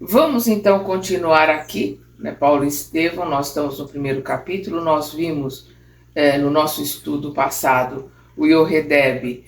Vamos então continuar aqui, né, Paulo e Estevão. Nós estamos no primeiro capítulo. Nós vimos no nosso estudo passado o Yoredeb,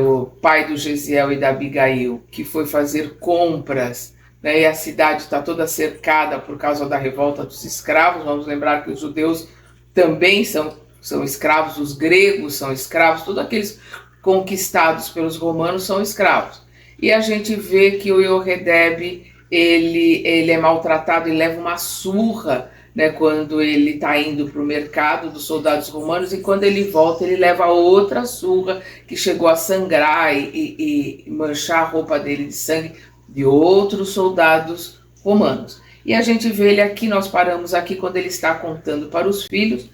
o pai do Gesiel e da Abigail, que foi fazer compras, né, e a cidade está toda cercada por causa da revolta dos escravos. Vamos lembrar que os judeus também são escravos, os gregos são escravos, todos aqueles conquistados pelos romanos são escravos. E a gente vê que o Yoredeb ele é maltratado e leva uma surra, né, quando ele está indo para o mercado dos soldados romanos, e quando ele volta ele leva outra surra que chegou a sangrar e manchar a roupa dele de sangue de outros soldados romanos. E a gente vê ele aqui, nós paramos aqui quando ele está contando para os filhos,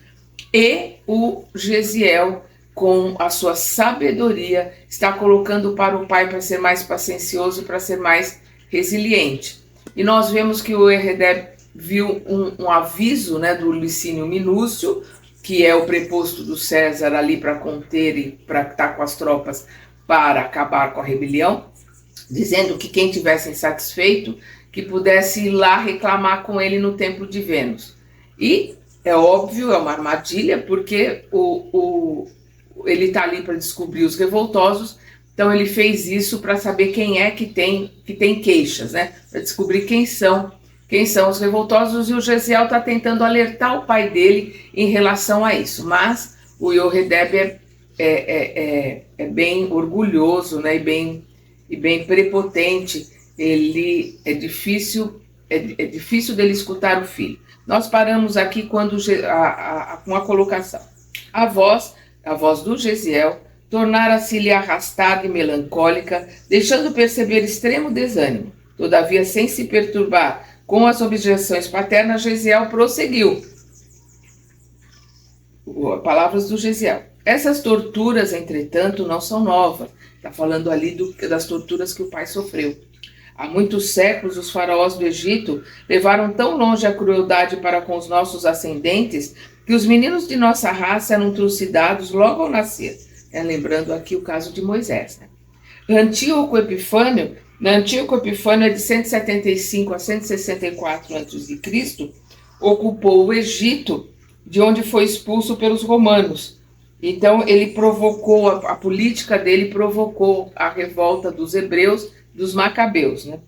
e o Gesiel, com a sua sabedoria, está colocando para o pai para ser mais paciencioso, para ser mais resiliente. E nós vemos que o Yoredeb viu um aviso, né, do Licínio Minúcio, que é o preposto do César ali para conter e para estar com as tropas para acabar com a rebelião, dizendo que quem tivesse insatisfeito, que pudesse ir lá reclamar com ele no templo de Vênus. E é óbvio, é uma armadilha, porque ele está ali para descobrir os revoltosos. Então ele fez isso para saber quem é que tem queixas, né? Para descobrir quem são os revoltosos, e o Gesiel está tentando alertar o pai dele em relação a isso. Mas o Yoredeb é bem orgulhoso, né? e bem prepotente. Ele é difícil dele escutar o filho. Nós paramos aqui quando com a colocação. A voz do Gesiel tornara-se-lhe arrastada e melancólica, deixando perceber extremo desânimo. Todavia, sem se perturbar com as objeções paternas, Gesiel prosseguiu. Palavras do Gesiel. Essas torturas, entretanto, não são novas. Está falando ali das torturas que o pai sofreu. Há muitos séculos, os faraós do Egito levaram tão longe a crueldade para com os nossos ascendentes que os meninos de nossa raça eram trucidados logo ao nascer. Lembrando aqui o caso de Moisés. Né? Antíoco Epifânio é de 175 a 164 a.C., ocupou o Egito, de onde foi expulso pelos romanos. Então ele provocou, a política dele provocou a revolta dos hebreus, dos macabeus. Né?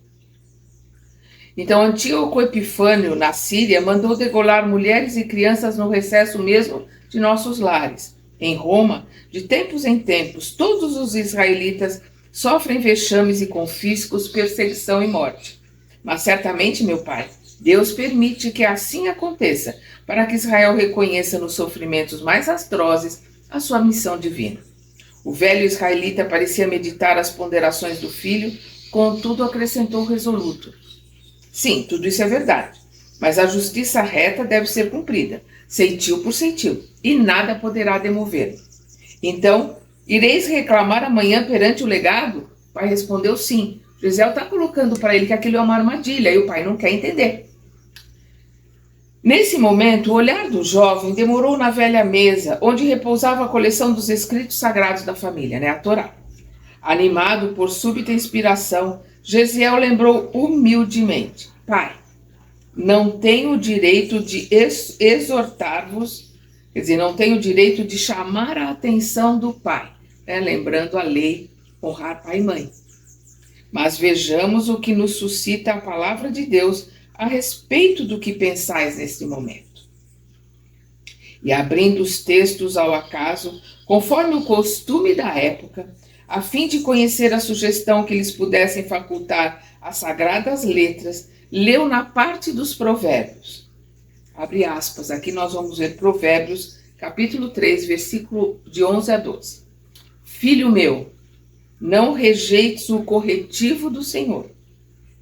Então Antíoco Epifânio, na Síria, mandou degolar mulheres e crianças no recesso mesmo de nossos lares. Em Roma, de tempos em tempos, todos os israelitas sofrem vexames e confiscos, perseguição e morte. Mas certamente, meu pai, Deus permite que assim aconteça, para que Israel reconheça nos sofrimentos mais atrozes a sua missão divina. O velho israelita parecia meditar as ponderações do filho, contudo acrescentou resoluto. Sim, tudo isso é verdade, mas a justiça reta deve ser cumprida, ceitil por ceitil, e nada poderá demover. Então, ireis reclamar amanhã perante o legado? O pai respondeu sim. Gesiel está colocando para ele que aquilo é uma armadilha, e o pai não quer entender. Nesse momento, o olhar do jovem demorou na velha mesa, onde repousava a coleção dos escritos sagrados da família, né, a Torá. Animado por súbita inspiração, Gesiel lembrou humildemente: Pai, não tenho o direito de exortar-vos, quer dizer, não tenho o direito de chamar a atenção do pai, né? Lembrando a lei, honrar pai e mãe. Mas vejamos o que nos suscita a palavra de Deus a respeito do que pensais neste momento. E abrindo os textos ao acaso, conforme o costume da época, a fim de conhecer a sugestão que lhes pudessem facultar as sagradas letras, leu na parte dos provérbios. Abre aspas, aqui nós vamos ver Provérbios, capítulo 3, versículo de 11 a 12. Filho meu, não rejeites o corretivo do Senhor,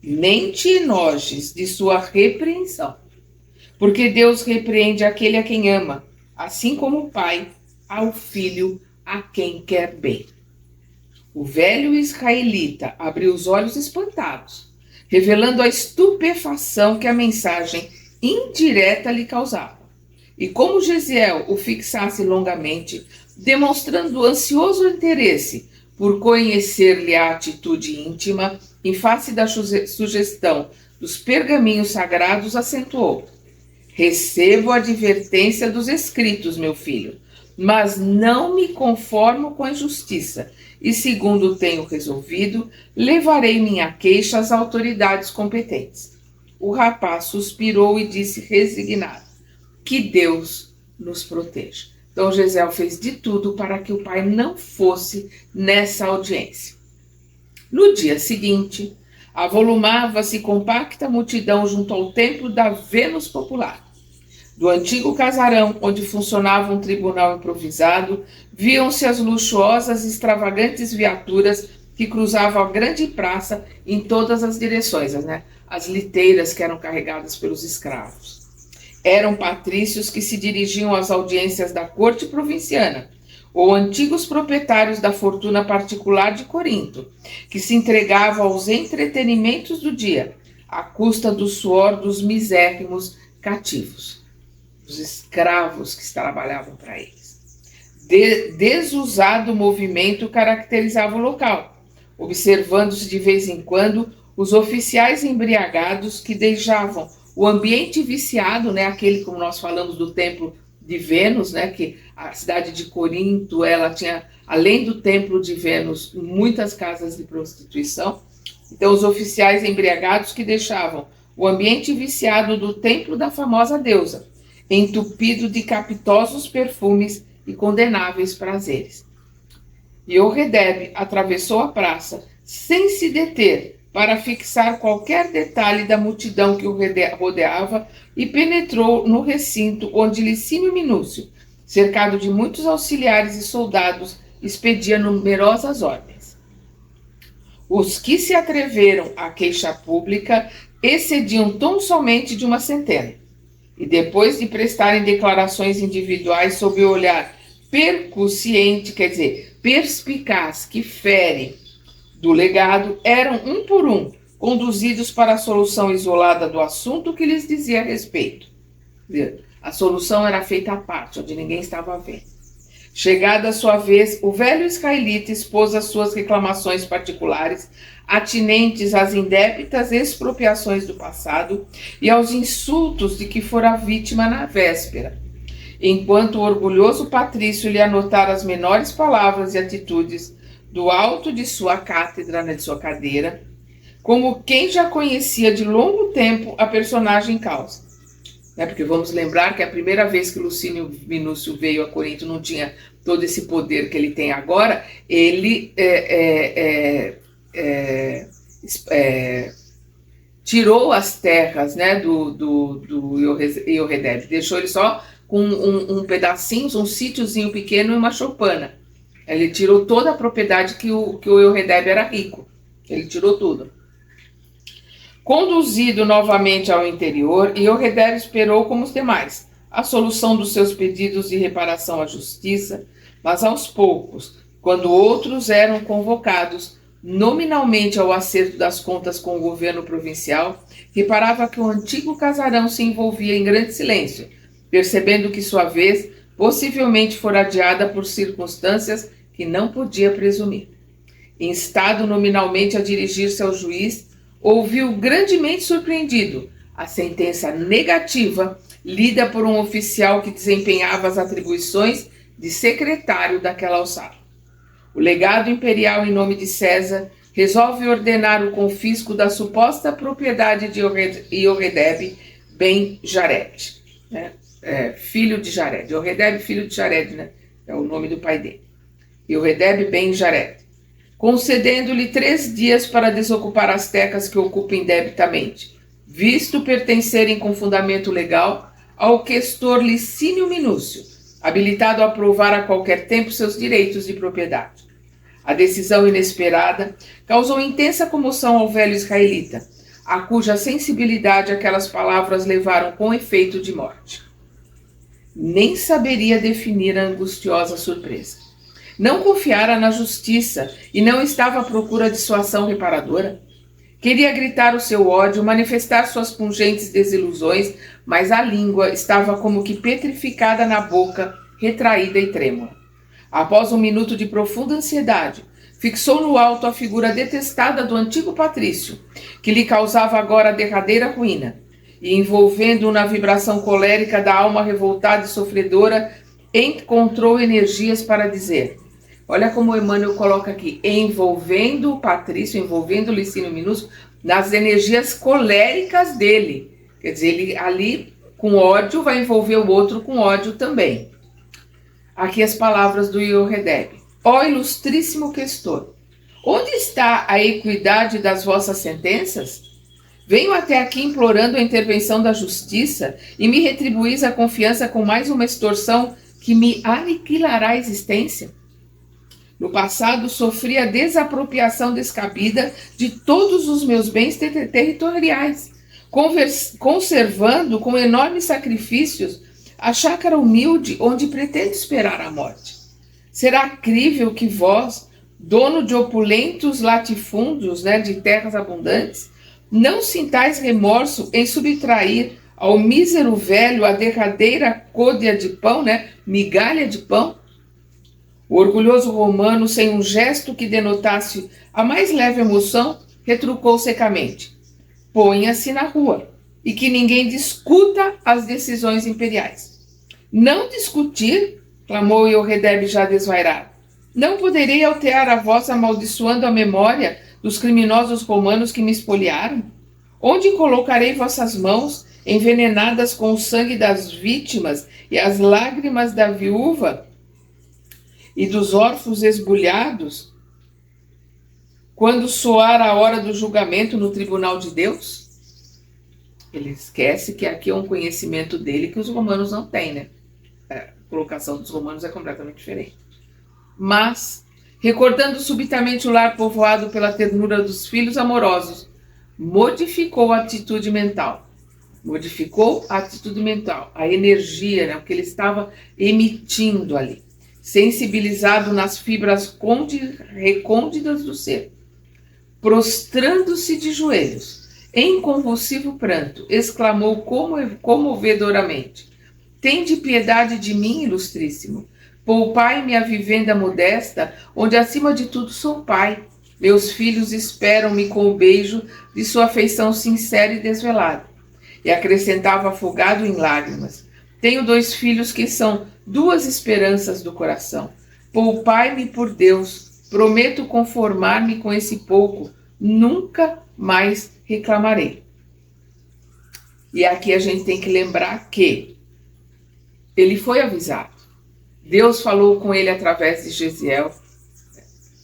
nem te enojes de sua repreensão, porque Deus repreende aquele a quem ama, assim como o pai ao filho a quem quer bem. O velho israelita abriu os olhos espantados, revelando a estupefação que a mensagem indireta lhe causava. E como Gesiel o fixasse longamente, demonstrando ansioso interesse por conhecer-lhe a atitude íntima, em face da sugestão dos pergaminhos sagrados, acentuou: recebo a advertência dos escritos, meu filho, mas não me conformo com a injustiça, e segundo tenho resolvido, levarei minha queixa às autoridades competentes. O rapaz suspirou e disse resignado: que Deus nos proteja. Então Gesiel fez de tudo para que o pai não fosse nessa audiência. No dia seguinte, avolumava-se compacta multidão junto ao templo da Vênus popular. Do antigo casarão, onde funcionava um tribunal improvisado, viam-se as luxuosas e extravagantes viaturas que cruzavam a grande praça em todas as direções, as liteiras que eram carregadas pelos escravos. Eram patrícios que se dirigiam às audiências da corte provinciana, ou antigos proprietários da fortuna particular de Corinto, que se entregavam aos entretenimentos do dia, à custa do suor dos misérrimos cativos, dos escravos que trabalhavam para eles. Desusado movimento caracterizava o local, observando-se de vez em quando os oficiais embriagados que deixavam o ambiente viciado, aquele como nós falamos do templo de Vênus, que a cidade de Corinto, ela tinha, além do templo de Vênus, muitas casas de prostituição. Então, os oficiais embriagados que deixavam o ambiente viciado do templo da famosa deusa, entupido de capitosos perfumes e condenáveis prazeres. Iohedebe atravessou a praça sem se deter para fixar qualquer detalhe da multidão que o rodeava e penetrou no recinto onde Licínio Minúcio, cercado de muitos auxiliares e soldados, expedia numerosas ordens. Os que se atreveram à queixa pública excediam tão somente de uma centena, e depois de prestarem declarações individuais sob o olhar percussiente, quer dizer, perspicaz, que fere, do legado, eram um por um conduzidos para a solução isolada do assunto que lhes dizia respeito. A solução era feita à parte, onde ninguém estava vendo. Chegada a sua vez, o velho israelita expôs as suas reclamações particulares, atinentes às indébitas expropriações do passado e aos insultos de que fora vítima na véspera, enquanto o orgulhoso patrício lhe anotara as menores palavras e atitudes do alto de sua cátedra, de sua cadeira, como quem já conhecia de longo tempo a personagem em causa. Porque vamos lembrar que a primeira vez que Licínio Minúcio veio a Corinto não tinha todo esse poder que ele tem agora. Ele tirou as terras do Iohedebe, deixou ele só com um pedacinho, um sítiozinho pequeno e uma choupana. Ele tirou toda a propriedade que o Iohedebe era rico. Ele tirou tudo. Conduzido novamente ao interior, Iohedebe esperou como os demais a solução dos seus pedidos de reparação à justiça, mas aos poucos, quando outros eram convocados nominalmente ao acerto das contas com o governo provincial, reparava que o antigo casarão se envolvia em grande silêncio, percebendo que sua vez possivelmente fora adiada por circunstâncias que não podia presumir. Instado nominalmente a dirigir-se ao juiz, ouviu grandemente surpreendido a sentença negativa lida por um oficial que desempenhava as atribuições de secretário daquela alçada. O legado imperial em nome de César resolve ordenar o confisco da suposta propriedade de Iohedebe ben Jared, filho de Jared. Iohedebe, filho de Jared, é o nome do pai dele. Iohedebe ben Jared, concedendo-lhe 3 dias para desocupar as terras que ocupa indebitamente, visto pertencerem com fundamento legal ao questor Licínio Minúcio, habilitado a provar a qualquer tempo seus direitos de propriedade. A decisão inesperada causou intensa comoção ao velho israelita, a cuja sensibilidade aquelas palavras levaram com efeito de morte. Nem saberia definir a angustiosa surpresa. Não confiara na justiça e não estava à procura de sua ação reparadora. Queria gritar o seu ódio, manifestar suas pungentes desilusões, mas a língua estava como que petrificada na boca, retraída e trêmula. Após um minuto de profunda ansiedade, fixou no alto a figura detestada do antigo patrício, que lhe causava agora a derradeira ruína, e envolvendo-o na vibração colérica da alma revoltada e sofredora, encontrou energias para dizer, olha como Emmanuel coloca aqui, envolvendo o patrício, envolvendo o Licínio minúsculo, nas energias coléricas dele. Quer dizer, ele ali com ódio vai envolver o outro com ódio também. Aqui as palavras do Yoredeb. Ó ilustríssimo questor, onde está a equidade das vossas sentenças? Venho até aqui implorando a intervenção da justiça e me retribuís a confiança com mais uma extorsão que me aniquilará a existência? No passado, sofri a desapropriação descabida de todos os meus bens territoriais, conservando com enormes sacrifícios a chácara humilde onde pretendo esperar a morte. Será crível que vós, dono de opulentos latifúndios, de terras abundantes, não sintais remorso em subtrair ao mísero velho a derradeira côdea de pão, migalha de pão? O orgulhoso romano, sem um gesto que denotasse a mais leve emoção, retrucou secamente: ponha-se na rua e que ninguém discuta as decisões imperiais. Não discutir? Clamou Yoredeb já desvairado. Não poderei alterar a voz amaldiçoando a memória dos criminosos romanos que me espoliaram? Onde colocarei vossas mãos, envenenadas com o sangue das vítimas e as lágrimas da viúva e dos órfãos esbulhados, quando soar a hora do julgamento no tribunal de Deus? Ele esquece que aqui é um conhecimento dele que os romanos não têm, A colocação dos romanos é completamente diferente. Mas, recordando subitamente o lar povoado pela ternura dos filhos amorosos, modificou a atitude mental. A energia, o que ele estava emitindo ali, sensibilizado nas fibras recônditas do ser. Prostrando-se de joelhos, em convulsivo pranto, exclamou comovedoramente: tende piedade de mim, ilustríssimo. Poupai-me a vivenda modesta, onde acima de tudo sou pai. Meus filhos esperam-me com o beijo de sua afeição sincera e desvelada. E acrescentava afogado em lágrimas: tenho 2 filhos que são 2 esperanças do coração. Poupai-me por Deus, prometo conformar-me com esse pouco, nunca mais reclamarei. E aqui a gente tem que lembrar que ele foi avisado. Deus falou com ele através de Gesiel.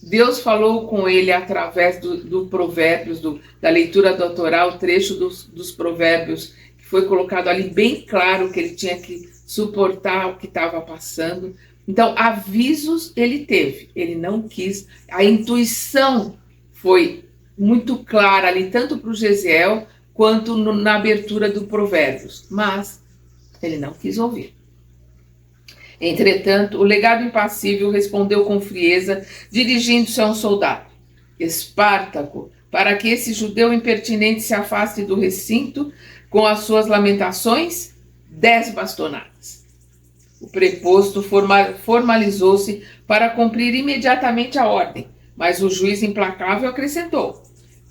Deus falou com ele através do Provérbios, da leitura doutoral, trecho dos Provérbios, que foi colocado ali bem claro que ele tinha que suportar o que estava passando. Então, avisos ele teve, ele não quis. A intuição foi muito clara ali, tanto para o Gesiel, quanto na abertura do Provérbios, mas ele não quis ouvir. Entretanto, o legado impassível respondeu com frieza, dirigindo-se a um soldado: Espartaco, para que esse judeu impertinente se afaste do recinto com as suas lamentações, 10 bastonadas. O preposto formalizou-se para cumprir imediatamente a ordem, mas o juiz implacável acrescentou: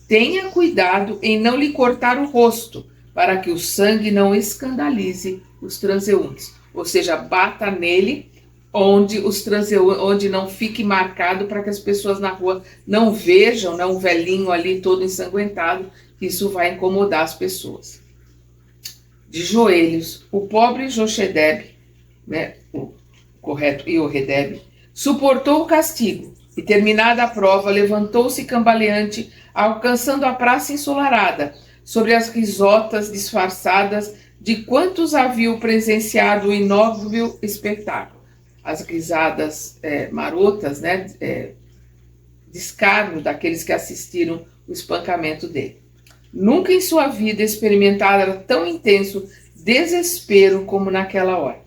tenha cuidado em não lhe cortar o rosto, para que o sangue não escandalize os transeuntes. Ou seja, bata nele onde não fique marcado, para que as pessoas na rua não vejam, um velhinho ali todo ensanguentado, que isso vai incomodar as pessoas. De joelhos, o pobre Jochedeb, o correto Yoredeb, suportou o castigo e, terminada a prova, levantou-se cambaleante, alcançando a praça ensolarada, sobre as risotas disfarçadas de quantos haviam presenciado o inóvel espetáculo. As risadas marotas, de escárnio daqueles que assistiram o espancamento dele. Nunca em sua vida experimentara tão intenso desespero como naquela hora.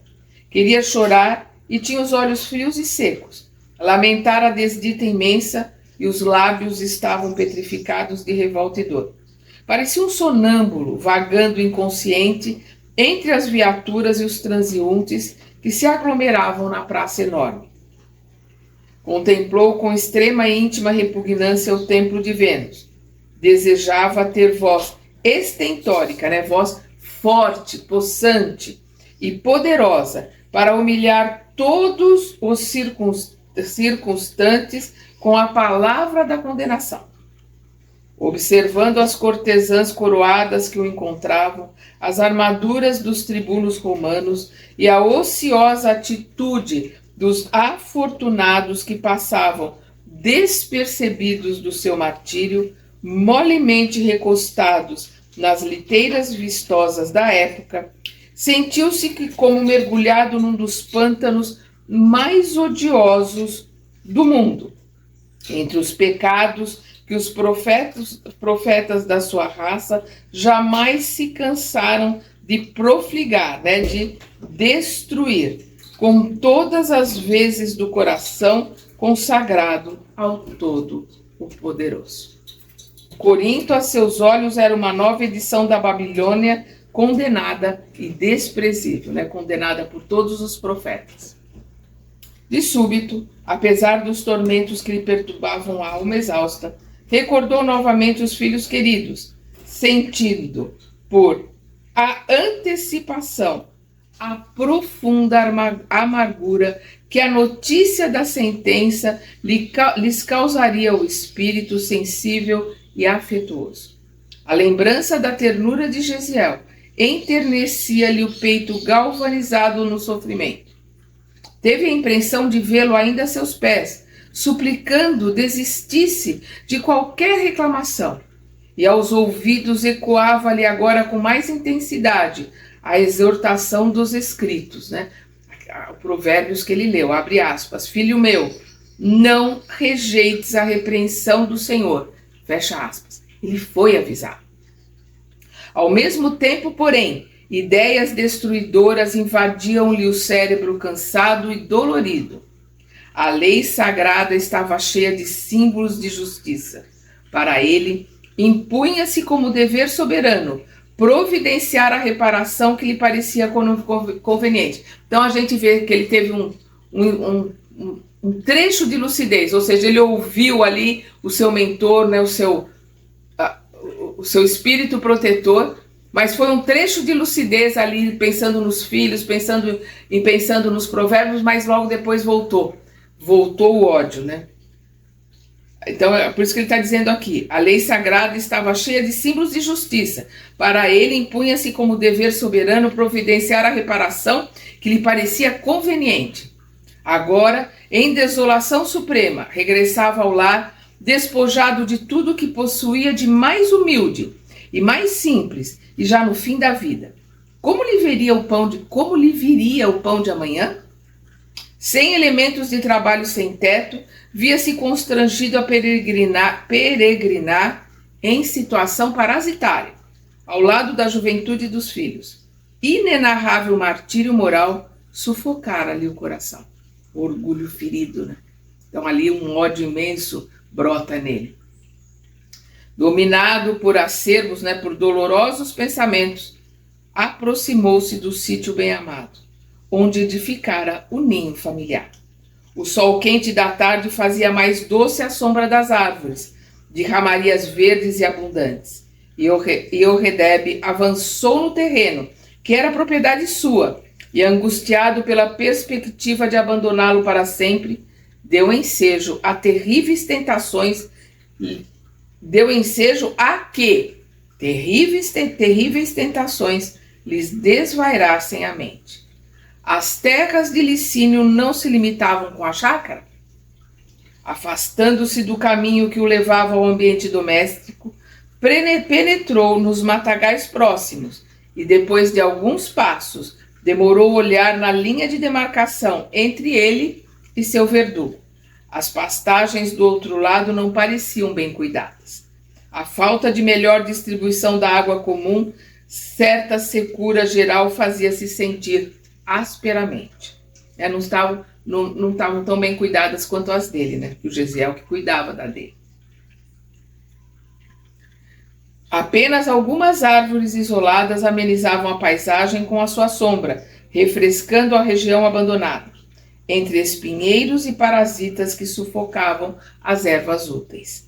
Queria chorar e tinha os olhos frios e secos. Lamentara a desdita imensa e os lábios estavam petrificados de revolta e dor. Parecia um sonâmbulo, vagando inconsciente entre as viaturas e os transeuntes que se aglomeravam na praça enorme. Contemplou com extrema e íntima repugnância o templo de Vênus. Desejava ter voz estentórica, né? Voz forte, possante e poderosa, para humilhar todos os circunstantes com a palavra da condenação. Observando as cortesãs coroadas que o encontravam, as armaduras dos tribunos romanos e a ociosa atitude dos afortunados que passavam despercebidos do seu martírio, molemente recostados nas liteiras vistosas da época, sentiu-se que como mergulhado num dos pântanos mais odiosos do mundo. Entre os pecados que os profetas da sua raça jamais se cansaram de profligar, né, de destruir, com todas as vezes do coração consagrado ao Todo-Poderoso. Corinto, a seus olhos, era uma nova edição da Babilônia, condenada e desprezível, né, condenada por todos os profetas. De súbito, apesar dos tormentos que lhe perturbavam a alma exausta, recordou novamente os filhos queridos, sentindo, por a antecipação, a profunda amargura que a notícia da sentença lhes causaria ao espírito sensível e afetuoso. A lembrança da ternura de Gesiel enternecia-lhe o peito galvanizado no sofrimento. Teve a impressão de vê-lo ainda a seus pés, suplicando desistisse de qualquer reclamação, e aos ouvidos ecoava-lhe agora com mais intensidade a exortação dos escritos, né? Provérbios que ele leu, abre aspas, filho meu, não rejeites a repreensão do Senhor, fecha aspas. Ele foi avisado. Ao mesmo tempo, porém, ideias destruidoras invadiam-lhe o cérebro cansado e dolorido. A lei sagrada estava cheia de símbolos de justiça. Para ele, impunha-se como dever soberano providenciar a reparação que lhe parecia conveniente. Então a gente vê que ele teve um trecho de lucidez, ou seja, ele ouviu ali o seu mentor, né, o seu espírito protetor, mas foi um trecho de lucidez ali, pensando nos filhos, pensando nos provérbios, mas logo depois voltou o ódio, né? Então, é por isso que ele está dizendo aqui, a lei sagrada estava cheia de símbolos de justiça. Para ele, impunha-se como dever soberano providenciar a reparação que lhe parecia conveniente. Agora, em desolação suprema, regressava ao lar, despojado de tudo que possuía de mais humilde e mais simples, e já no fim da vida. Como lhe viria o pão de amanhã? Sem elementos de trabalho, sem teto, via-se constrangido a peregrinar em situação parasitária, ao lado da juventude e dos filhos. Inenarrável martírio moral sufocara-lhe o coração. Orgulho ferido, né? Então ali um ódio imenso brota nele. Dominado por acervos, né, por dolorosos pensamentos, aproximou-se do sítio bem-amado, onde edificara o ninho familiar. O sol quente da tarde fazia mais doce a sombra das árvores, de ramarias verdes e abundantes. E Iohedebe avançou no terreno, que era propriedade sua, e angustiado pela perspectiva de abandoná-lo para sempre, deu ensejo a terríveis tentações, terríveis tentações lhes desvairassem a mente. As terras de Licínio não se limitavam com a chácara? Afastando-se do caminho que o levava ao ambiente doméstico, penetrou nos matagais próximos e, depois de alguns passos, demorou olhar na linha de demarcação entre ele e seu verdugo. As pastagens do outro lado não pareciam bem cuidadas. A falta de melhor distribuição da água comum, certa secura geral, fazia-se sentir asperamente. Não estavam tão bem cuidadas quanto as dele, né? O Gesiel que cuidava da dele. Apenas algumas árvores isoladas amenizavam a paisagem com a sua sombra, refrescando a região abandonada. entre espinheiros e parasitas que sufocavam as ervas úteis.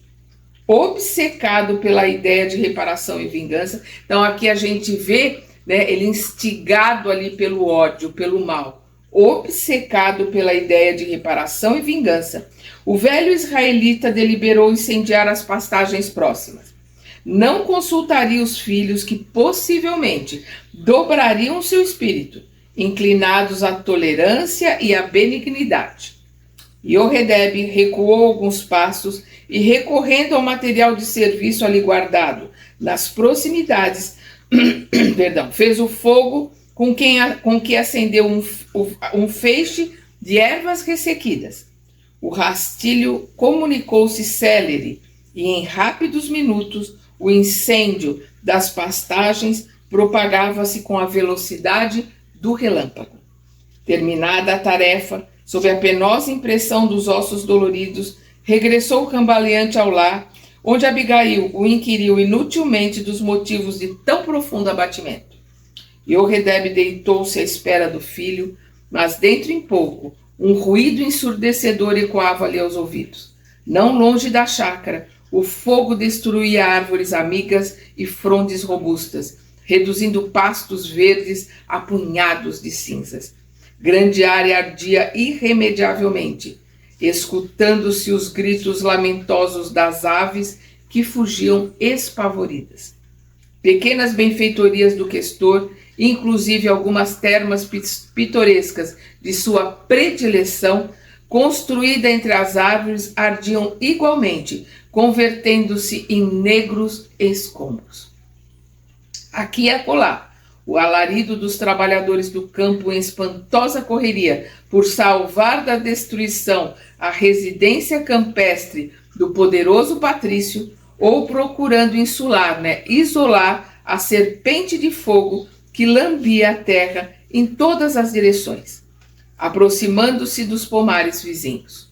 Obcecado pela ideia de reparação e vingança, então aqui a gente vê, né, ele instigado ali pelo ódio, pelo mal, obcecado pela ideia de reparação e vingança, o velho israelita deliberou incendiar as pastagens próximas. Não consultaria os filhos que possivelmente dobrariam seu espírito, inclinados à tolerância e à benignidade. Iohedeb recuou alguns passos e, recorrendo ao material de serviço ali guardado nas proximidades, fez o fogo com que acendeu um feixe de ervas ressequidas. O rastilho comunicou-se célere e, em rápidos minutos, o incêndio das pastagens propagava-se com a velocidade do relâmpago. Terminada a tarefa, sob a penosa impressão dos ossos doloridos, regressou cambaleante ao lar, onde Abigail o inquiriu inutilmente dos motivos de tão profundo abatimento. Iohedeb deitou-se à espera do filho, mas dentro em pouco um ruído ensurdecedor ecoava-lhe aos ouvidos. Não longe da chácara, o fogo destruía árvores amigas e frondes robustas, reduzindo pastos verdes a punhados de cinzas. Grande área ardia irremediavelmente, escutando-se os gritos lamentosos das aves que fugiam espavoridas. Pequenas benfeitorias do questor, inclusive algumas termas pitorescas de sua predileção, construída entre as árvores, ardiam igualmente, convertendo-se em negros escombros. Aqui e acolá, o alarido dos trabalhadores do campo em espantosa correria por salvar da destruição a residência campestre do poderoso patrício, ou procurando isolar a serpente de fogo que lambia a terra em todas as direções, aproximando-se dos pomares vizinhos.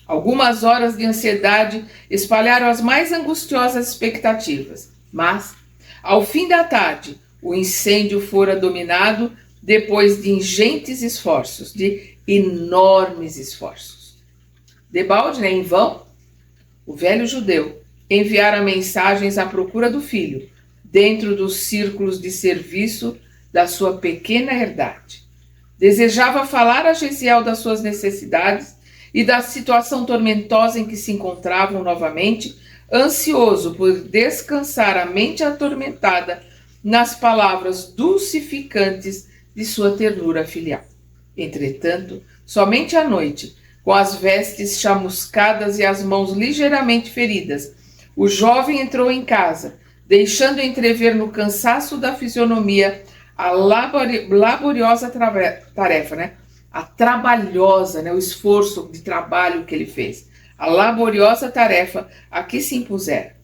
Algumas horas de ansiedade espalharam as mais angustiosas expectativas, mas, ao fim da tarde, o incêndio fora dominado depois de ingentes esforços, de enormes esforços. Debalde, em vão, o velho judeu enviara mensagens à procura do filho, dentro dos círculos de serviço da sua pequena herdade. Desejava falar a Jeziel das suas necessidades e da situação tormentosa em que se encontravam novamente, ansioso por descansar a mente atormentada nas palavras dulcificantes de sua ternura filial. Entretanto, somente à noite, com as vestes chamuscadas e as mãos ligeiramente feridas, o jovem entrou em casa, deixando entrever no cansaço da fisionomia a laboriosa tarefa, a trabalhosa, o esforço de trabalho que ele fez, a laboriosa tarefa a que se impusera.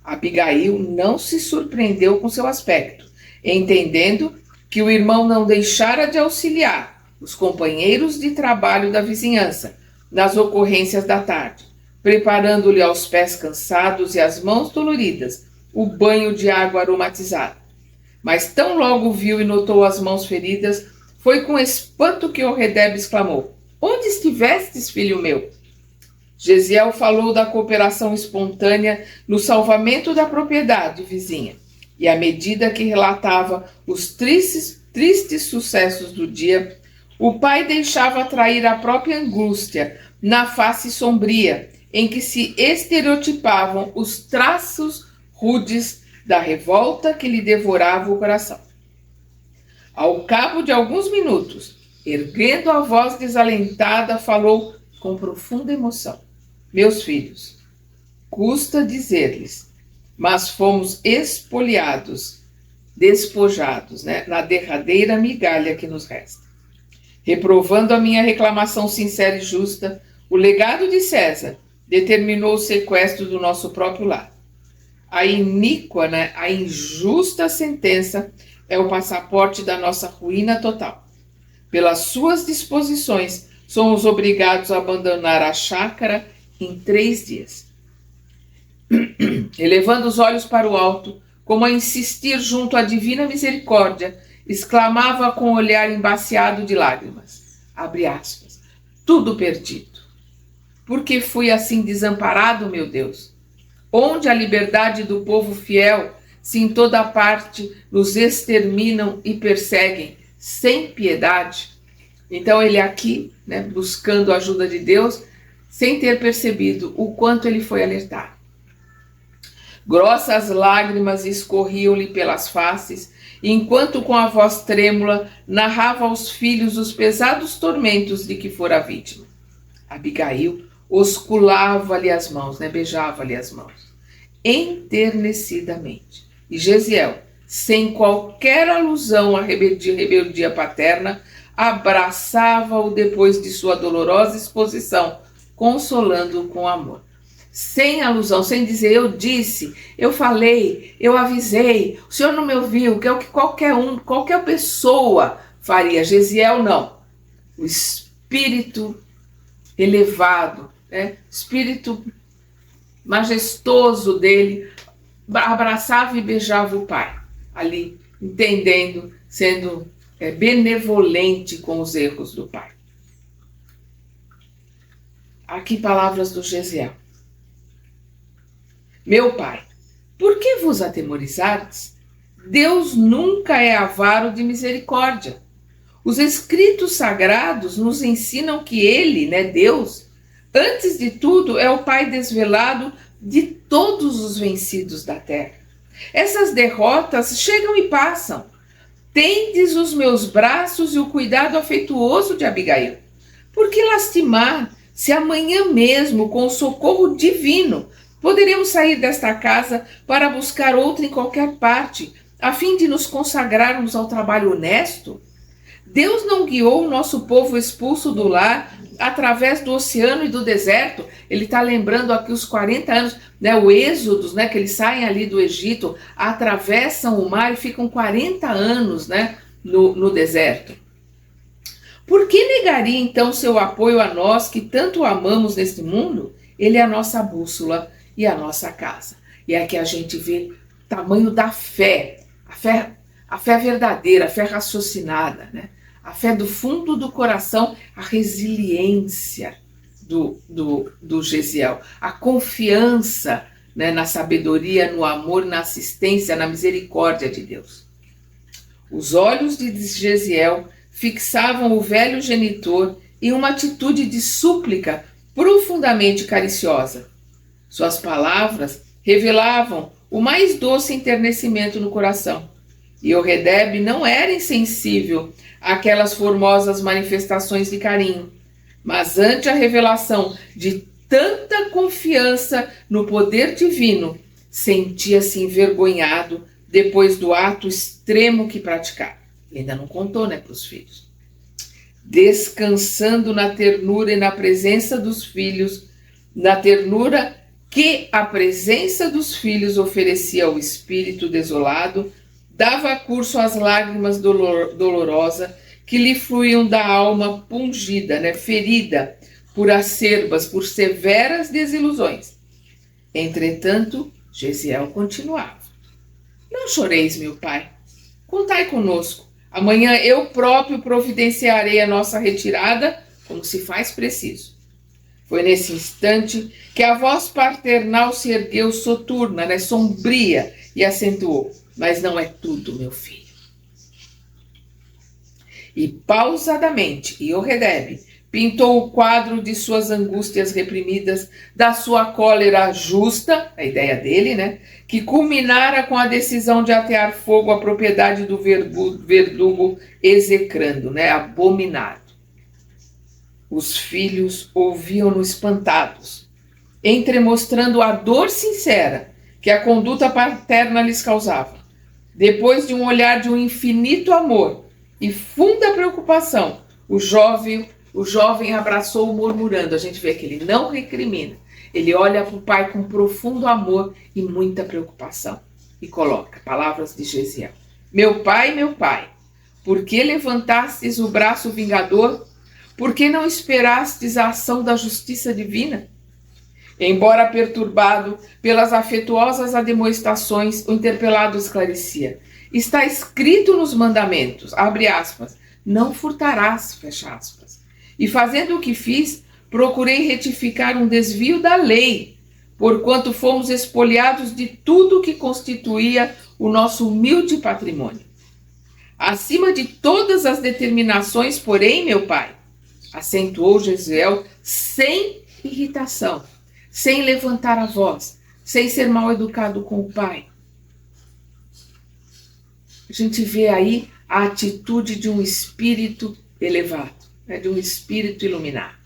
Abigail não se surpreendeu com seu aspecto, entendendo que o irmão não deixara de auxiliar os companheiros de trabalho da vizinhança nas ocorrências da tarde, preparando-lhe aos pés cansados e às mãos doloridas o banho de água aromatizada. Mas tão logo viu e notou as mãos feridas, foi com espanto que Iohedeb exclamou: "Onde estivestes, filho meu?" Jeziel falou da cooperação espontânea no salvamento da propriedade vizinha, e à medida que relatava os tristes sucessos do dia, o pai deixava atrair a própria angústia na face sombria em que se estereotipavam os traços rudes da revolta que lhe devorava o coração. Ao cabo de alguns minutos, erguendo a voz desalentada, falou com profunda emoção: "Meus filhos, custa dizer-lhes, mas fomos espoliados, despojados, na derradeira migalha que nos resta. Reprovando a minha reclamação sincera e justa, o legado de César determinou o sequestro do nosso próprio lar. A iníqua, a injusta sentença é o passaporte da nossa ruína total. Pelas suas disposições, somos obrigados a abandonar a chácara em 3 dias. Elevando os olhos para o alto, como a insistir junto à divina misericórdia, exclamava com o olhar embaciado de lágrimas, abre aspas: tudo perdido. Porque fui assim desamparado, meu Deus? Onde a liberdade do povo fiel, se em toda parte nos exterminam e perseguem sem piedade? Então ele aqui, né, buscando a ajuda de Deus, sem ter percebido o quanto ele foi alertado. Grossas lágrimas escorriam-lhe pelas faces, enquanto com a voz trêmula narrava aos filhos os pesados tormentos de que fora vítima. Abigail osculava-lhe as mãos, né, beijava-lhe as mãos, enternecidamente. E Jesiel, sem qualquer alusão à rebeldia paterna, abraçava-o depois de sua dolorosa exposição, consolando-o com amor. Sem alusão, sem dizer eu disse, eu falei, eu avisei, o senhor não me ouviu, que é o que qualquer pessoa faria. Jesiel não. O espírito elevado, né? Espírito majestoso dele, abraçava e beijava o pai, ali, entendendo, sendo benevolente com os erros do pai. Aqui palavras do Jesiel. Meu pai, por que vos atemorizardes? Deus nunca é avaro de misericórdia. Os escritos sagrados nos ensinam que ele, né, Deus, antes de tudo é o Pai desvelado de todos os vencidos da terra. Essas derrotas chegam e passam. Tendes os meus braços e o cuidado afetuoso de Abigail. Por que lastimar, se amanhã mesmo, com o socorro divino, poderemos sair desta casa para buscar outra em qualquer parte, a fim de nos consagrarmos ao trabalho honesto? Deus não guiou o nosso povo expulso do lar através do oceano e do deserto. Ele está lembrando aqui os 40 anos, né, o Êxodo, né, que eles saem ali do Egito, atravessam o mar e ficam 40 anos, né, no deserto. Por que negaria então seu apoio a nós que tanto amamos neste mundo? Ele é a nossa bússola e a nossa casa. E é que a gente vê o tamanho da fé, a fé verdadeira, a fé raciocinada, né? A fé do fundo do coração, a resiliência do Jesiel, a confiança, né, na sabedoria, no amor, na assistência, na misericórdia de Deus. Os olhos de Jesiel fixavam o velho genitor em uma atitude de súplica profundamente cariciosa. Suas palavras revelavam o mais doce enternecimento no coração. E Iorredebe não era insensível àquelas formosas manifestações de carinho, mas ante a revelação de tanta confiança no poder divino, sentia-se envergonhado depois do ato extremo que praticava. Ele ainda não contou, né, para os filhos. Descansando na ternura e na presença dos filhos, na ternura que a presença dos filhos oferecia ao espírito desolado, dava curso às lágrimas dolorosas que lhe fluíam da alma pungida, né, ferida por acerbas, por severas desilusões. Entretanto, Jesiel continuava. Não choreis, meu pai. Contai conosco. Amanhã eu próprio providenciarei a nossa retirada, como se faz preciso. Foi nesse instante que a voz paternal se ergueu soturna, né, sombria, e acentuou. Mas não é tudo, meu filho. E pausadamente, Iorredebe pintou o quadro de suas angústias reprimidas, da sua cólera justa, a ideia dele, né, que culminara com a decisão de atear fogo à propriedade do verdugo execrando, né, abominado. Os filhos ouviam-no espantados, entremostrando a dor sincera que a conduta paterna lhes causava. Depois de um olhar de um infinito amor e funda preocupação, o jovem abraçou-o murmurando. A gente vê que ele não recrimina. Ele olha para o pai com profundo amor e muita preocupação. E coloca palavras de Jesiel. Meu pai, por que levantastes o braço vingador? Por que não esperastes a ação da justiça divina? Embora perturbado pelas afetuosas admoestações, o interpelado esclarecia. Está escrito nos mandamentos, abre aspas, não furtarás, fecha aspas. E fazendo o que fiz, procurei retificar um desvio da lei, porquanto fomos expoliados de tudo que constituía o nosso humilde patrimônio. Acima de todas as determinações, porém, meu pai, acentuou Jesiel sem irritação, sem levantar a voz, sem ser mal educado com o pai. A gente vê aí a atitude de um espírito elevado, né, de um espírito iluminado.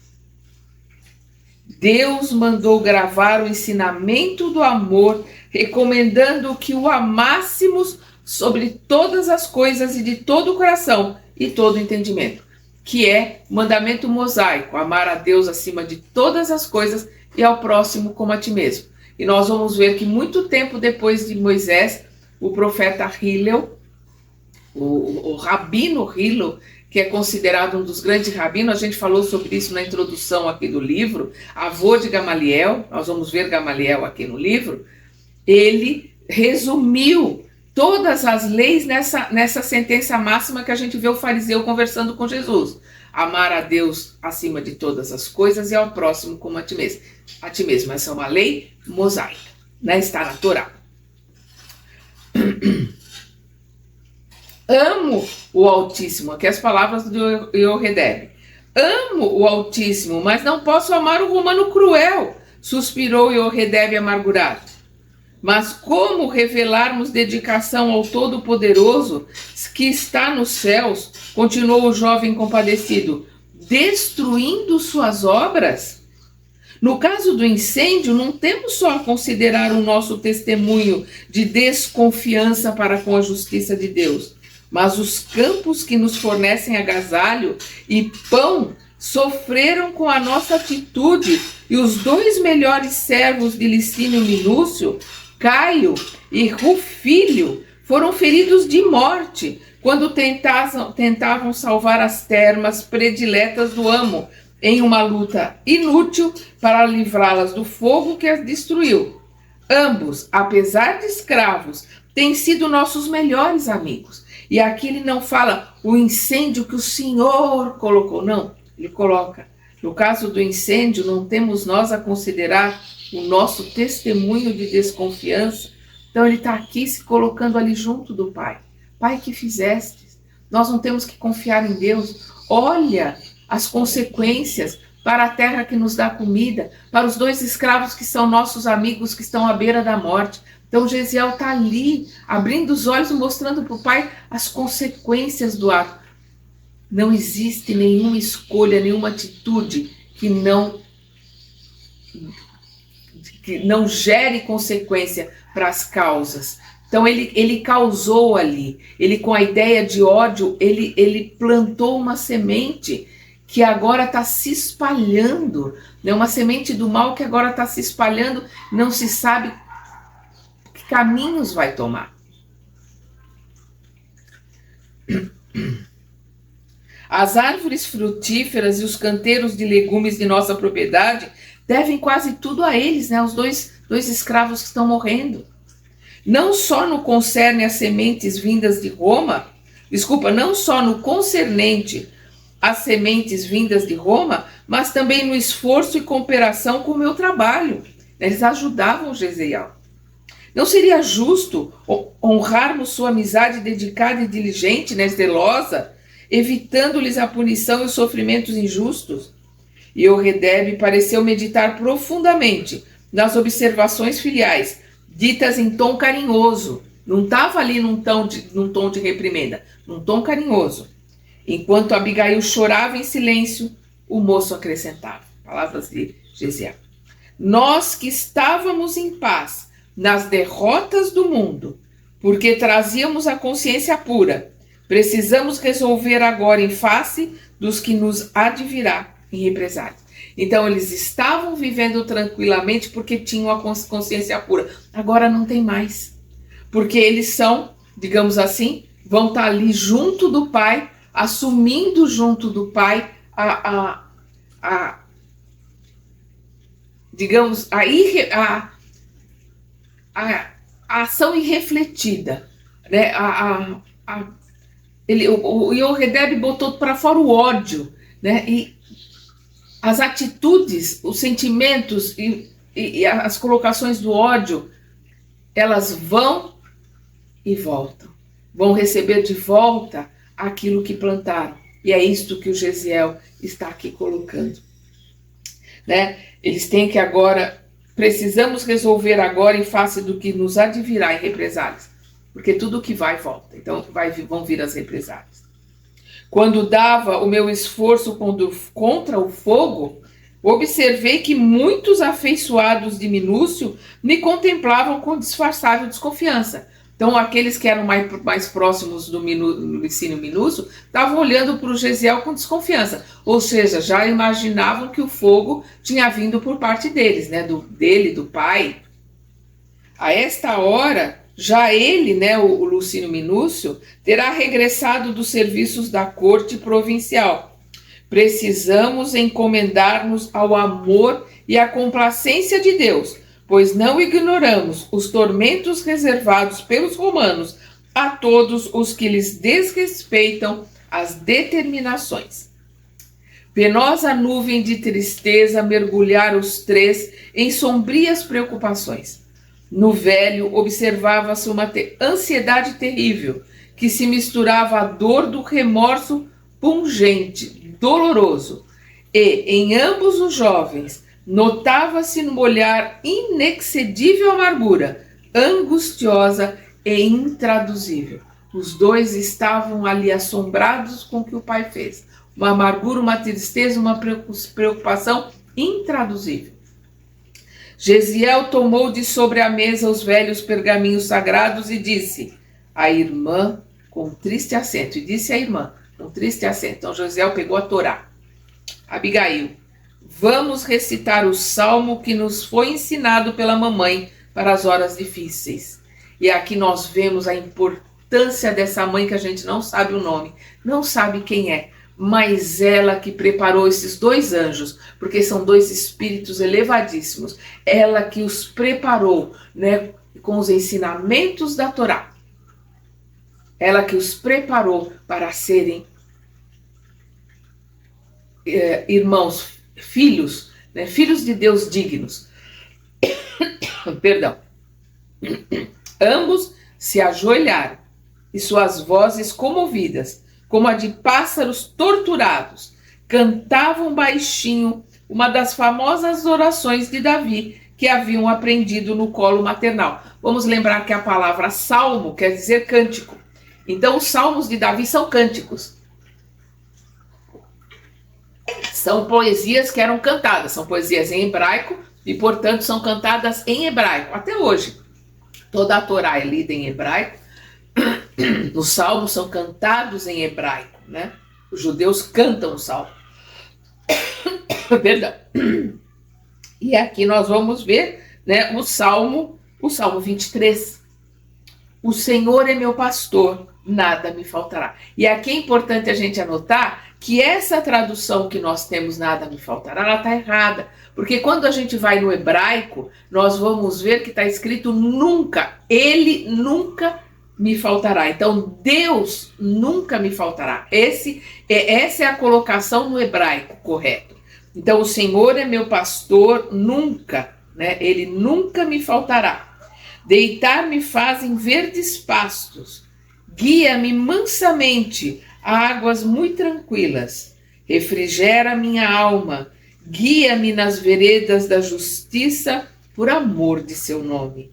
Deus mandou gravar o ensinamento do amor, recomendando que o amássemos sobre todas as coisas e de todo o coração e todo o entendimento, que é o mandamento mosaico, amar a Deus acima de todas as coisas e ao próximo como a ti mesmo. E nós vamos ver que muito tempo depois de Moisés, o profeta Hillel, o rabino Hillel, que é considerado um dos grandes rabinos, a gente falou sobre isso na introdução aqui do livro, avô de Gamaliel, nós vamos ver Gamaliel aqui no livro, ele resumiu todas as leis nessa sentença máxima que a gente vê o fariseu conversando com Jesus. Amar a Deus acima de todas as coisas e ao próximo como a ti mesmo. A ti mesmo, essa é uma lei mosaica, né? Está na Torá. Amo o Altíssimo, aqui as palavras do Yoredeb. Amo o Altíssimo, mas não posso amar o romano cruel, suspirou Yoredeb amargurado. Mas como revelarmos dedicação ao Todo-Poderoso que está nos céus, continuou o jovem compadecido, destruindo suas obras? No caso do incêndio, não temos só a considerar o nosso testemunho de desconfiança para com a justiça de Deus, mas os campos que nos fornecem agasalho e pão sofreram com a nossa atitude, e os dois melhores servos de Licínio Minúcio, Caio e Rufílio, foram feridos de morte quando tentavam salvar as termas prediletas do amo em uma luta inútil para livrá-las do fogo que as destruiu. Ambos, apesar de escravos, têm sido nossos melhores amigos. E aqui ele não fala o incêndio que o Senhor colocou, não. Ele coloca, no caso do incêndio, não temos nós a considerar o nosso testemunho de desconfiança. Então ele está aqui se colocando ali junto do Pai. Pai, que fizestes? Nós não temos que confiar em Deus. Olha as consequências para a terra que nos dá comida, para os dois escravos que são nossos amigos que estão à beira da morte. Então Jesiel está ali, abrindo os olhos e mostrando para o Pai as consequências do ato. Não existe nenhuma escolha, nenhuma atitude que não gere consequência para as causas. Então ele causou ali, ele com a ideia de ódio, ele plantou uma semente que agora está se espalhando, né? Uma semente do mal que agora está se espalhando, não se sabe que caminhos vai tomar. As árvores frutíferas e os canteiros de legumes de nossa propriedade devem quase tudo a eles, né? Os dois escravos que estão morrendo. Não só no concerne às sementes vindas de Roma, não só no concernente às sementes vindas de Roma, mas também no esforço e cooperação com o meu trabalho. Eles ajudavam Jesiel. Não seria justo honrarmos sua amizade dedicada e diligente, né, zelosa, evitando-lhes a punição e os sofrimentos injustos? E Yoredeb pareceu meditar profundamente nas observações filiais, ditas em tom carinhoso. Não estava ali num tom de reprimenda, num tom carinhoso. Enquanto Abigail chorava em silêncio, o moço acrescentava, palavras de Jesiel: nós que estávamos em paz nas derrotas do mundo, porque trazíamos a consciência pura, precisamos resolver agora em face dos que nos advirá em represália. Então eles estavam vivendo tranquilamente porque tinham a consciência pura. Agora não tem mais. Porque eles são, digamos assim, vão estar ali junto do Pai, assumindo junto do Pai a ação irrefletida, né? O Yoredeb botou para fora o ódio, né? E as atitudes, os sentimentos e as colocações do ódio, elas vão e voltam. Vão receber de volta aquilo que plantaram. E é isto que o Gesiel está aqui colocando. Né? Eles têm que agora, precisamos resolver agora em face do que nos advirá em represálias. Porque tudo que vai, volta. Então vão vir as represálias. Quando dava o meu esforço contra o fogo, observei que muitos afeiçoados de Minúcio me contemplavam com disfarçável desconfiança. Então, aqueles que eram mais próximos do Licínio Minúcio estavam olhando para o Gesiel com desconfiança. Ou seja, já imaginavam que o fogo tinha vindo por parte deles, né? Do pai. A esta hora, já ele, né, o Licínio Minúcio, terá regressado dos serviços da corte provincial. Precisamos encomendar-nos ao amor e à complacência de Deus, pois não ignoramos os tormentos reservados pelos romanos a todos os que lhes desrespeitam as determinações. Penosa nuvem de tristeza mergulhara os três em sombrias preocupações. No velho observava-se uma ansiedade terrível, que se misturava à dor do remorso pungente, doloroso, e em ambos os jovens notava-se no olhar inexcedível amargura, angustiosa e intraduzível. Os dois estavam ali assombrados com o que o pai fez. Uma amargura, uma tristeza, uma preocupação intraduzível. Gesiel tomou de sobre a mesa os velhos pergaminhos sagrados e disse à irmã com triste acento. E disse à irmã com triste acento. Então Gesiel pegou a Torá. Abigail, vamos recitar o salmo que nos foi ensinado pela mamãe para as horas difíceis. E aqui nós vemos a importância dessa mãe que a gente não sabe o nome, não sabe quem é, mas ela que preparou esses dois anjos, porque são dois espíritos elevadíssimos, ela que os preparou, né, com os ensinamentos da Torá. Ela que os preparou para serem irmãos, filhos, né, filhos de Deus dignos. Perdão. Ambos se ajoelharam e suas vozes comovidas, como a de pássaros torturados, cantavam baixinho uma das famosas orações de Davi que haviam aprendido no colo maternal. Vamos lembrar que a palavra salmo quer dizer cântico. Então, os salmos de Davi são cânticos. São poesias que eram cantadas, são poesias em hebraico e, portanto, são cantadas em hebraico. Até hoje, toda a Torá é lida em hebraico. Os salmos são cantados em hebraico, né? Os judeus cantam o salmo. Perdão. E aqui nós vamos ver, né, o Salmo 23. O Senhor é meu pastor, nada me faltará. E aqui é importante a gente anotar que essa tradução que nós temos, nada me faltará, ela está errada. Porque quando a gente vai no hebraico, nós vamos ver que está escrito nunca. Ele nunca me faltará. Então, Deus nunca me faltará. Essa é a colocação no hebraico correto. Então, o Senhor é meu pastor, nunca, né? Ele nunca me faltará. Deitar-me faz em verdes pastos. Guia-me mansamente a águas muito tranquilas. Refrigera minha alma. Guia-me nas veredas da justiça por amor de seu nome.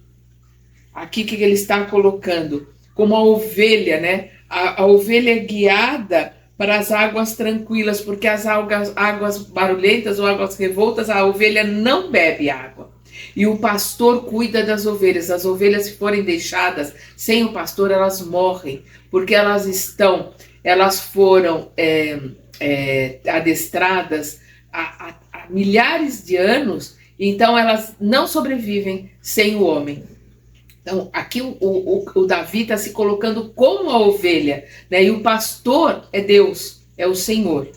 Aqui que ele está colocando? Como a ovelha, né? A ovelha é guiada para as águas tranquilas, porque as águas barulhentas ou águas revoltas, a ovelha não bebe água. E o pastor cuida das ovelhas. As ovelhas, se forem deixadas sem o pastor, elas morrem, porque elas foram adestradas há milhares de anos, então elas não sobrevivem sem o homem. Então, aqui o Davi está se colocando como a ovelha, né? E o pastor é Deus, é o Senhor.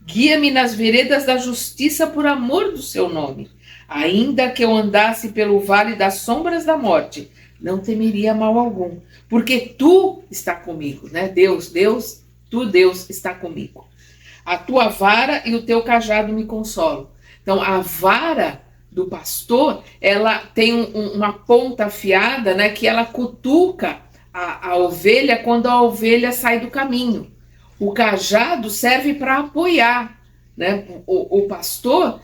Guia-me nas veredas da justiça por amor do seu nome. Ainda que eu andasse pelo vale das sombras da morte, não temeria mal algum, porque tu está comigo, né? Deus, está comigo. A tua vara e o teu cajado me consolam. Então, a vara do pastor, ela tem uma ponta afiada, né, que ela cutuca a ovelha quando a ovelha sai do caminho. O cajado serve para apoiar, né, o pastor,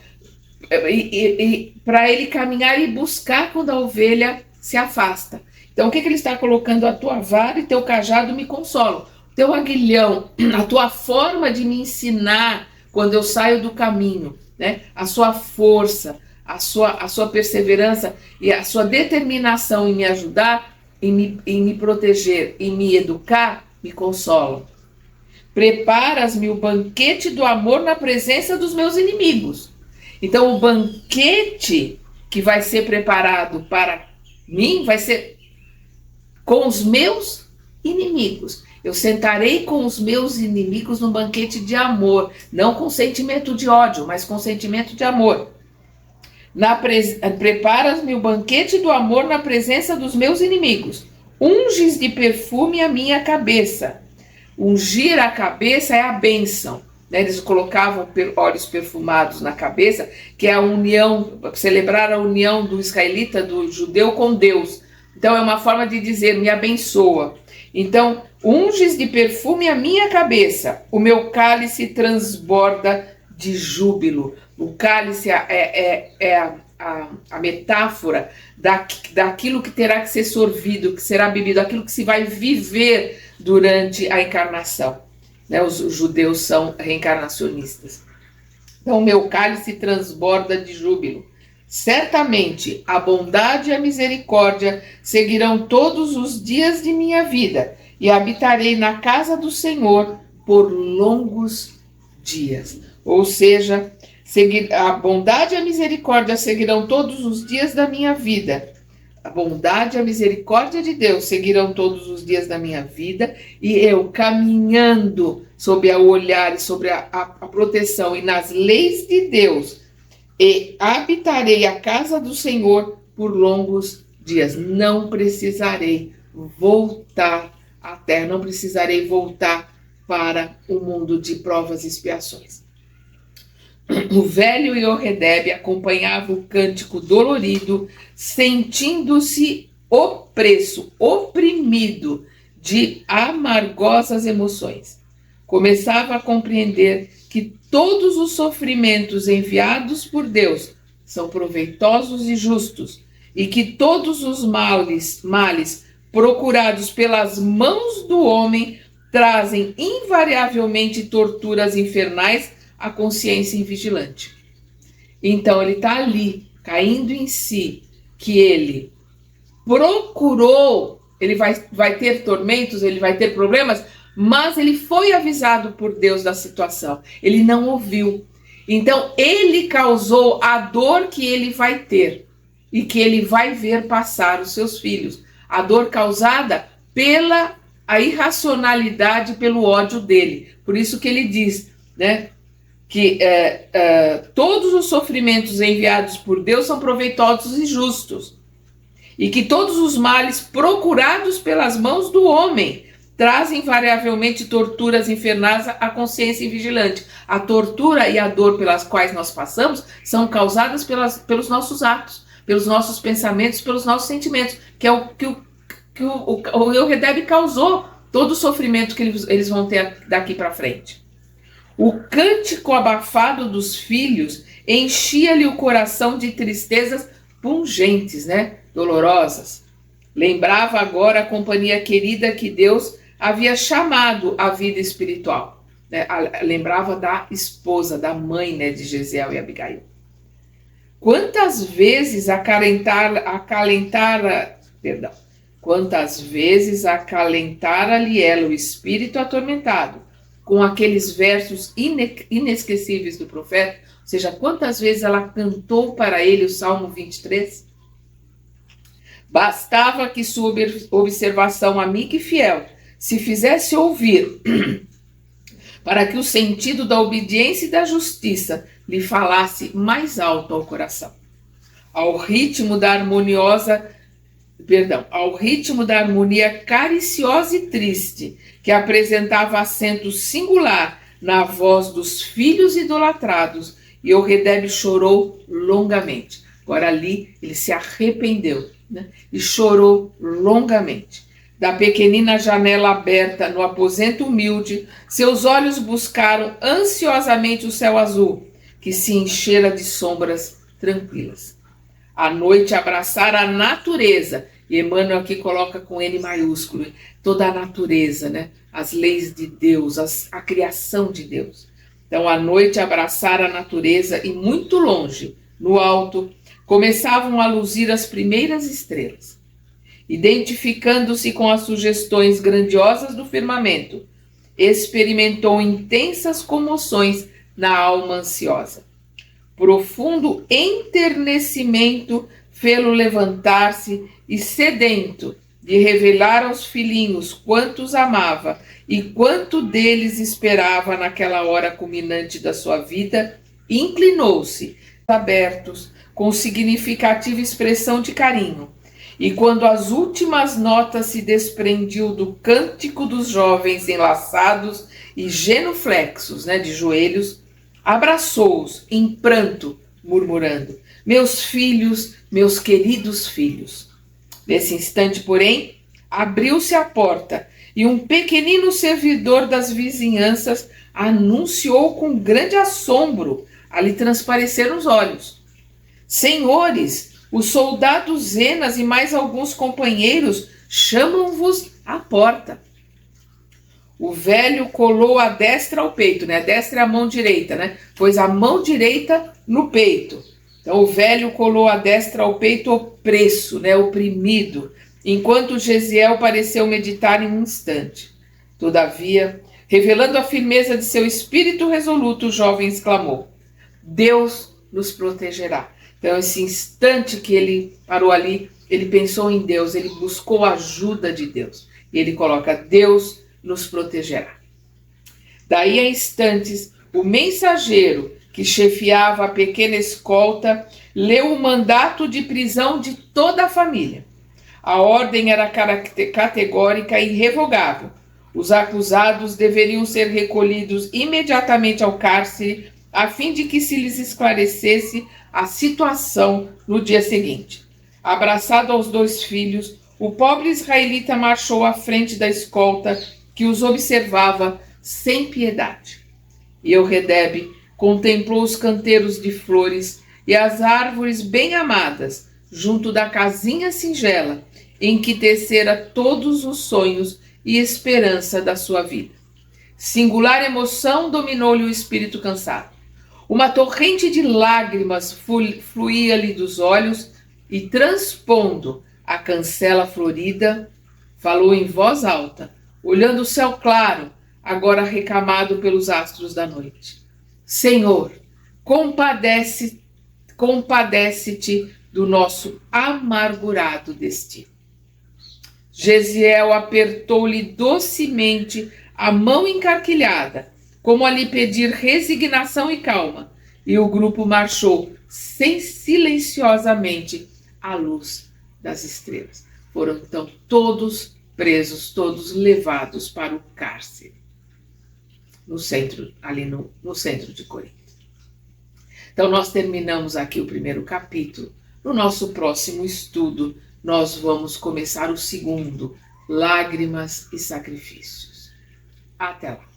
para ele caminhar e buscar quando a ovelha se afasta. Então, o que ele está colocando? A tua vara e teu cajado me consolam. Teu aguilhão, a tua forma de me ensinar quando eu saio do caminho, né? A sua força, a sua perseverança e a sua determinação em me ajudar, em me proteger, em me educar, me consolam. Preparas-me o banquete do amor na presença dos meus inimigos. Então, o banquete que vai ser preparado para mim vai ser com os meus inimigos. Eu sentarei com os meus inimigos num banquete de amor, não com sentimento de ódio, mas com sentimento de amor. Preparas-me o banquete do amor na presença dos meus inimigos. Unges de perfume a minha cabeça. Ungir a cabeça é a bênção. Eles colocavam óleos perfumados na cabeça, que é a união, celebrar a união do israelita, do judeu com Deus. Então é uma forma de dizer, me abençoa. Então, unges de perfume a minha cabeça, o meu cálice transborda de júbilo. O cálice é a metáfora daquilo que terá que ser sorvido, que será bebido, aquilo que se vai viver durante a encarnação. Né? Os judeus são reencarnacionistas. Então, o meu cálice transborda de júbilo. Certamente a bondade e a misericórdia seguirão todos os dias de minha vida, e habitarei na casa do Senhor por longos dias. Ou seja, a bondade e a misericórdia seguirão todos os dias da minha vida. A bondade e a misericórdia de Deus seguirão todos os dias da minha vida, e eu caminhando sob o olhar e sobre a proteção e nas leis de Deus, e habitarei a casa do Senhor por longos dias. Não precisarei voltar à terra, não precisarei voltar para o mundo de provas e expiações. O velho Yoredeb acompanhava o cântico dolorido, sentindo-se opresso, oprimido de amargosas emoções. Começava a compreender que todos os sofrimentos enviados por Deus são proveitosos e justos, e que todos os males procurados pelas mãos do homem trazem invariavelmente torturas infernais à consciência invigilante. Então ele está ali, caindo em si, que ele procurou, ele vai ter tormentos, ele vai ter problemas, mas ele foi avisado por Deus da situação. Ele não ouviu. Então, ele causou a dor que ele vai ter e que ele vai ver passar os seus filhos. A dor causada pela a irracionalidade, pelo ódio dele. Por isso que ele diz, né, que todos os sofrimentos enviados por Deus são proveitosos e justos. E que todos os males procurados pelas mãos do homem trazem invariavelmente torturas infernais à consciência invigilante. A tortura e a dor pelas quais nós passamos são causadas pelos nossos atos, pelos nossos pensamentos, pelos nossos sentimentos, que é o que o Yoredeb causou, todo o sofrimento que eles vão ter daqui para frente. O cântico abafado dos filhos enchia-lhe o coração de tristezas pungentes, né? Dolorosas. Lembrava agora a companhia querida que Deus havia chamado à vida espiritual. Né? Lembrava da esposa, da mãe, né, de Jezeel e Abigail. Quantas vezes acalentara-lhe ela o espírito atormentado com aqueles versos inesquecíveis do profeta? Ou seja, quantas vezes ela cantou para ele o Salmo 23? Bastava que sua observação amiga e fiel se fizesse ouvir, para que o sentido da obediência e da justiça lhe falasse mais alto ao coração. Ao ritmo da harmonia cariciosa e triste, que apresentava acento singular na voz dos filhos idolatrados, e Euredebe chorou longamente. Agora ali ele se arrependeu, né? E chorou longamente. Da pequenina janela aberta no aposento humilde, seus olhos buscaram ansiosamente o céu azul, que se enchera de sombras tranquilas. A noite abraçara a natureza, e Emmanuel aqui coloca com N maiúsculo, toda a natureza, né? As leis de Deus, a criação de Deus. Então a noite abraçara a natureza e muito longe, no alto, começavam a luzir as primeiras estrelas. Identificando-se com as sugestões grandiosas do firmamento, experimentou intensas comoções na alma ansiosa. Profundo enternecimento fê-lo levantar-se e, sedento de revelar aos filhinhos quantos amava e quanto deles esperava naquela hora culminante da sua vida, inclinou-se, abertos, com significativa expressão de carinho. E quando as últimas notas se desprendiu do cântico dos jovens enlaçados e genuflexos, né, de joelhos, abraçou-os em pranto, murmurando: meus filhos, meus queridos filhos. Nesse instante, porém, abriu-se a porta e um pequenino servidor das vizinhanças anunciou com grande assombro, a lhe transpareceram os olhos: senhores, os soldados Zenas e mais alguns companheiros chamam-vos à porta. O velho colou a destra ao peito, né? A destra é a mão direita, né? Pôs a mão direita no peito. Então o velho colou a destra ao peito opresso, né? Oprimido, enquanto Gesiel pareceu meditar em um instante. Todavia, revelando a firmeza de seu espírito resoluto, o jovem exclamou: Deus nos protegerá. Então, esse instante que ele parou ali, ele pensou em Deus, ele buscou a ajuda de Deus. E ele coloca: Deus nos protegerá. Daí a instantes, o mensageiro que chefiava a pequena escolta leu o mandato de prisão de toda a família. A ordem era categórica e irrevogável. Os acusados deveriam ser recolhidos imediatamente ao cárcere, a fim de que se lhes esclarecesse a situação no dia seguinte. Abraçado aos dois filhos, o pobre israelita marchou à frente da escolta que os observava sem piedade. E Euredebe contemplou os canteiros de flores e as árvores bem amadas junto da casinha singela em que tecera todos os sonhos e esperança da sua vida. Singular emoção dominou-lhe o espírito cansado. Uma torrente de lágrimas fluía-lhe dos olhos e, transpondo a cancela florida, falou em voz alta, olhando o céu claro, agora recamado pelos astros da noite: Senhor, compadece-te do nosso amargurado destino. Gesiel apertou-lhe docemente a mão encarquilhada, como a lhe pedir resignação e calma, e o grupo marchou silenciosamente à luz das estrelas. Foram então todos presos, todos levados para o cárcere, no centro de Corinto. Então nós terminamos aqui o primeiro capítulo. No nosso próximo estudo, nós vamos começar o segundo, Lágrimas e Sacrifícios. Até lá!